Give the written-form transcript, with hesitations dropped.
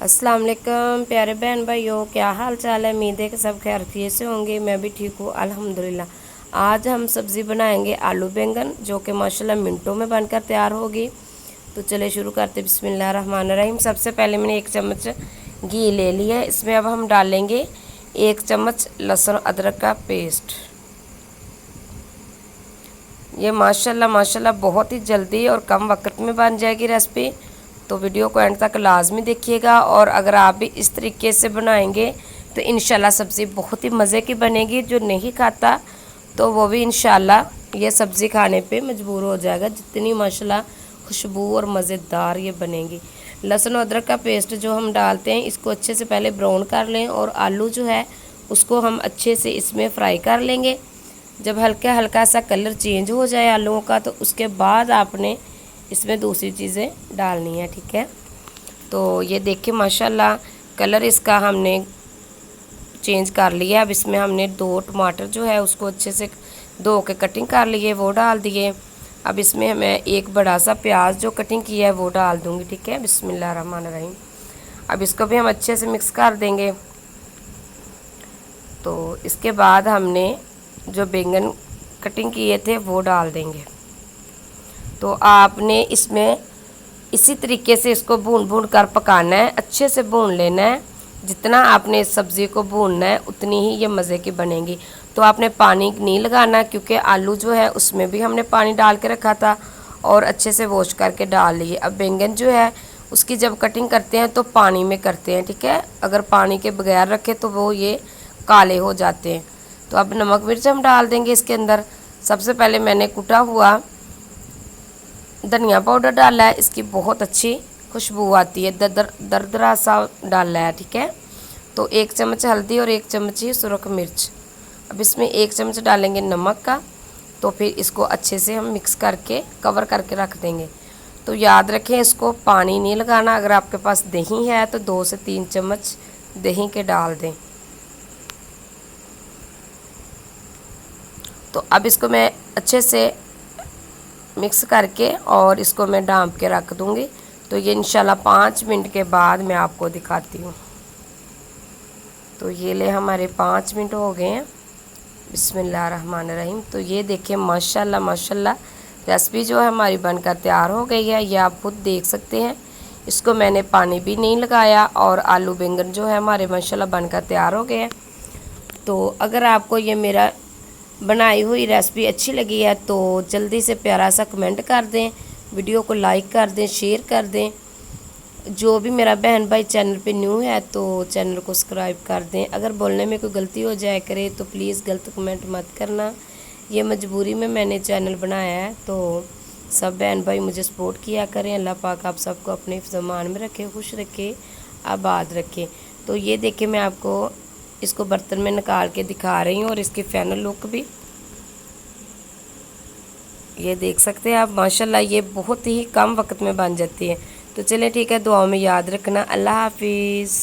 अस्सलाम वालेकुम प्यारे बहन भाइयों, क्या हाल चाल है। उम्मीद है कि सब खैरियत से होंगे। मैं भी ठीक हूँ अल्हम्दुलिल्लाह। आज हम सब्ज़ी बनाएंगे आलू बैंगन, जो कि माशाल्लाह मिनटों में बनकर तैयार होगी। तो चले शुरू करते बिस्मिल्लाहिर्रहमानिर्रहीम। सबसे पहले मैंने 1 चम्मच घी ले लिया है। इसमें अब हम डालेंगे 1 चम्मच लहसुन अदरक का पेस्ट। ये माशाल्लाह बहुत ही जल्दी और कम वक्त में बन जाएगी रेसिपी। तो वीडियो को एंड तक लाजमी देखिएगा, और अगर आप भी इस तरीके से बनाएंगे तो इंशाल्लाह सब्ज़ी बहुत ही मज़े की बनेगी। जो नहीं खाता तो वो भी इंशाल्लाह ये सब्ज़ी खाने पे मजबूर हो जाएगा, जितनी माशाल्लाह खुशबू और मज़ेदार ये बनेगी। लहसुन अदरक का पेस्ट जो हम डालते हैं, इसको अच्छे से पहले ब्राउन कर लें, और आलू जो है उसको हम अच्छे से इसमें फ्राई कर लेंगे। जब हल्का हल्का सा कलर चेंज हो जाए आलूओं का, तो उसके बाद आपने इसमें दूसरी चीज़ें डालनी है, ठीक है। तो ये देखिए माशाल्लाह कलर इसका हमने चेंज कर लिया। अब इसमें हमने 2 टमाटर जो है उसको अच्छे से धो के कटिंग कर लिए, वो डाल दिए। अब इसमें मैं एक बड़ा सा प्याज जो कटिंग किया है वो डाल दूँगी, ठीक है। बिस्मिल्लाहिर्रहमानिर्रहीम। अब इसको भी हम अच्छे से मिक्स कर देंगे। तो इसके बाद हमने जो बैंगन कटिंग किए थे वो डाल देंगे। तो आपने इसमें इसी तरीके से इसको भून भून कर पकाना है, अच्छे से भून लेना है। जितना आपने इस सब्ज़ी को भूनना है उतनी ही ये मज़े की बनेगी। तो आपने पानी नहीं लगाना, क्योंकि आलू जो है उसमें भी हमने पानी डाल के रखा था और अच्छे से वॉश करके डाल लिए। अब बैंगन जो है उसकी जब कटिंग करते हैं तो पानी में करते हैं, ठीक है। अगर पानी के बगैर रखें तो वो ये काले हो जाते हैं। तो अब नमक मिर्च हम डाल देंगे इसके अंदर। सबसे पहले मैंने कुटा हुआ धनिया पाउडर डाला है, इसकी बहुत अच्छी खुशबू आती है। दरदरा सा डाला है, ठीक है। तो 1 चम्मच हल्दी और 1 चम्मच ही सुरख मिर्च। अब इसमें 1 चम्मच डालेंगे नमक का। तो फिर इसको अच्छे से हम मिक्स करके कवर करके रख देंगे। तो याद रखें इसको पानी नहीं लगाना। अगर आपके पास दही है तो 2 से 3 चम्मच दही के डाल दें। तो अब इसको मैं अच्छे से मिक्स करके और इसको मैं ढाँप के रख दूँगी। तो ये इंशाल्लाह 5 मिनट के बाद मैं आपको दिखाती हूँ। तो ये ले हमारे 5 मिनट हो गए हैं। बिस्मिल्लाहिर्रहमानिर्रहीम। तो ये देखिए माशाल्लाह माशाल्लाह रेसिपी जो है हमारी बनकर तैयार हो गई है। ये आप खुद देख सकते हैं। इसको मैंने पानी भी नहीं लगाया, और आलू बैंगन जो है हमारे माशाल्लाह बनकर तैयार हो गए हैं। तो अगर आपको ये मेरा बनाई हुई रेसिपी अच्छी लगी है तो जल्दी से प्यारा सा कमेंट कर दें, वीडियो को लाइक कर दें, शेयर कर दें। जो भी मेरा बहन भाई चैनल पे न्यू है तो चैनल को सब्सक्राइब कर दें। अगर बोलने में कोई गलती हो जाए करे तो प्लीज़ गलत कमेंट मत करना। ये मजबूरी में मैंने चैनल बनाया है, तो सब बहन भाई मुझे सपोर्ट किया करें। अल्लाह पाक आप सबको अपने फ़मान में रखे, खुश रखे, आबाद रखे। तो ये देखिए मैं आपको इसको बर्तन में निकाल के दिखा रही हूँ, और इसकी फाइनल लुक भी ये देख सकते हैं आप। माशाल्लाह ये बहुत ही कम वक्त में बन जाती है। तो चलिए ठीक है, दुआओं में याद रखना। अल्लाह हाफिज़।